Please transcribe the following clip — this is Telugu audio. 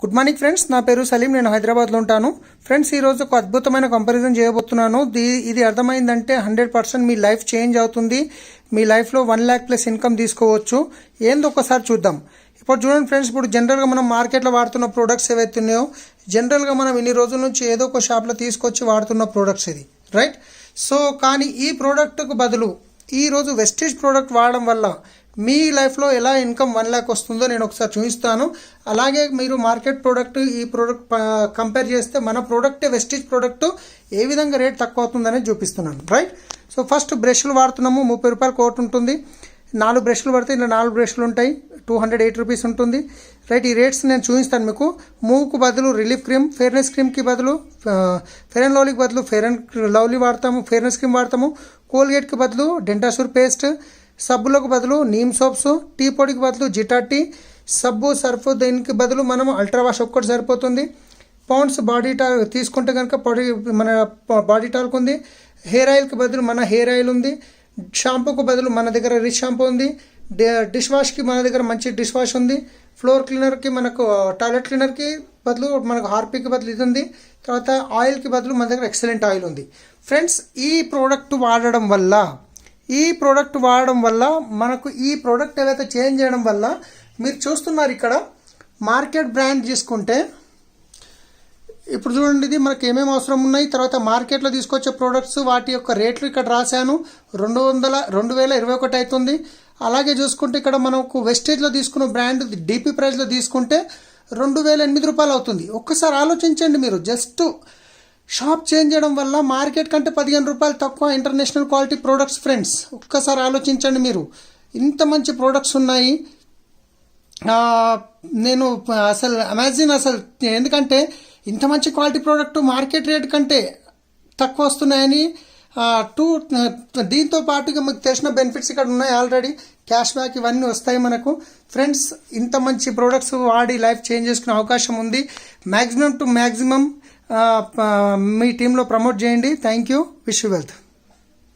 గుడ్ మార్నింగ్ ఫ్రెండ్స్, నా పేరు సలీం. నేను హైదరాబాద్లో ఉంటాను. ఫ్రెండ్స్, ఈరోజు ఒక అద్భుతమైన కంపారిజన్ చేయబోతున్నాను. ఇది అర్థమైందంటే 100% మీ లైఫ్ చేంజ్ అవుతుంది. మీ లైఫ్లో 1 lakh ప్లస్ ఇన్కమ్ తీసుకోవచ్చు. ఏందో ఒకసారి చూద్దాం. ఇప్పుడు చూడండి ఫ్రెండ్స్, ఇప్పుడు జనరల్గా మనం మార్కెట్లో వాడుతున్న ప్రోడక్ట్స్ ఏవైతే ఉన్నాయో, జనరల్గా మనం ఇన్ని రోజుల నుంచి ఏదో ఒక షాప్లో తీసుకొచ్చి వాడుతున్న ప్రోడక్ట్స్ ఇది, రైట్? సో కానీ ఈ ప్రోడక్ట్కు బదులు ఈరోజు వెస్టేజ్ ప్రోడక్ట్ వాడడం వల్ల మీ లైఫ్లో ఎలా ఇన్కమ్ 1 lakh వస్తుందో నేను ఒకసారి చూపిస్తాను. అలాగే మీరు మార్కెట్ ప్రోడక్ట్ ఈ ప్రోడక్ట్ కంపేర్ చేస్తే మన ప్రోడక్ట్ వెస్టేజ్ ప్రోడక్ట్ ఏ విధంగా రేట్ తక్కువ అవుతుందనేది చూపిస్తున్నాను, రైట్? సో ఫస్ట్ బ్రష్లు వాడుతున్నాము. 30 రూపాయలు కోట్ ఉంటుంది. 4 బ్రష్లు పడితే ఇలా 4 బ్రష్లు ఉంటాయి. 208 రూపీస్ ఉంటుంది, రైట్? ఈ రేట్స్ నేను చూపిస్తాను మీకు. మూవ్కు బదులు రిలీఫ్ క్రీమ్, ఫెయిర్నెస్ క్రీమ్కి బదులు ఫెయిర్ అండ్ లవ్లీకి బదులు ఫెయిర్ అండ్ లవ్లీ వాడతాము, ఫెయిర్నెస్ క్రీమ్ వాడతాము. కోల్గేట్కి బదులు డెంటాసూర్ పేస్ట్, సబ్బులకు బదులు నీమ్ సోప్స్, టీ పొడికి బదులు జిటా టీ, సబ్బు సర్ఫ్ దీనికి బదులు మనం అల్ట్రా వాష్ ఒక్కటి సరిపోతుంది. పౌండ్స్ బాడీ టాల్ తీసుకుంటే కనుక మన బాడీ టాల్క్ ఉంది. హెయిర్ ఆయిల్కి బదులు మన హెయిర్ ఆయిల్ ఉంది. షాంపూకి బదులు మన దగ్గర రిచ్ షాంపూ ఉంది. డిష్ వాష్కి మన దగ్గర మంచి డిష్ వాష్ ఉంది. ఫ్లోర్ క్లీనర్కి మనకు టాయిలెట్ క్లీనర్కి బదులు మనకు హార్పిక్కి బదులు ఇది ఉంది. తర్వాత ఆయిల్కి బదులు మన దగ్గర ఎక్సలెంట్ ఆయిల్ ఉంది. ఫ్రెండ్స్, ఈ ప్రోడక్ట్ వాడడం వల్ల మనకు ఈ ప్రోడక్ట్ ఏదైతే చేంజ్ చేయడం వల్ల మీరు చూస్తున్నారు ఇక్కడ మార్కెట్ బ్రాండ్ తీసుకుంటే ఇప్పుడు చూడండి, ఇది మనకు ఏమేమి అవసరం ఉన్నాయి. తర్వాత మార్కెట్లో తీసుకొచ్చే ప్రోడక్ట్స్ వాటి యొక్క రేట్లు ఇక్కడ రాశాను. 2021 అవుతుంది. అలాగే చూసుకుంటే ఇక్కడ మనకు వెస్టేజ్లో తీసుకున్న బ్రాండ్ డిపి ప్రైస్లో తీసుకుంటే 2008 రూపాయలు అవుతుంది. ఒక్కసారి ఆలోచించండి మీరు. జస్ట్ షాప్ చేంజ్ చేయడం వల్ల మార్కెట్ కంటే 15 రూపాయలు తక్కువ ఇంటర్నేషనల్ క్వాలిటీ ప్రోడక్ట్స్. ఫ్రెండ్స్, ఒక్కసారి ఆలోచించండి మీరు. ఇంత మంచి ప్రోడక్ట్స్ ఉన్నాయి. నేను అసలు అమెజాన్ ఎందుకంటే ఇంత మంచి క్వాలిటీ ప్రోడక్ట్ మార్కెట్ రేట్ కంటే తక్కువ వస్తున్నాయని దీంతో పాటుగా మీకు తెలిసిన బెనిఫిట్స్ ఇక్కడ ఉన్నాయి ఆల్రెడీ. క్యాష్ బ్యాక్ ఇవన్నీ వస్తాయి మనకు. ఫ్రెండ్స్, ఇంత మంచి ప్రోడక్ట్స్ వాడి లైఫ్ చేంజ్ చేసుకునే అవకాశం ఉంది. మ్యాక్సిమం టు మ్యాక్సిమం మీ టీంలో ప్రమోట్ చేయండి. Thank you. Wish you wealth.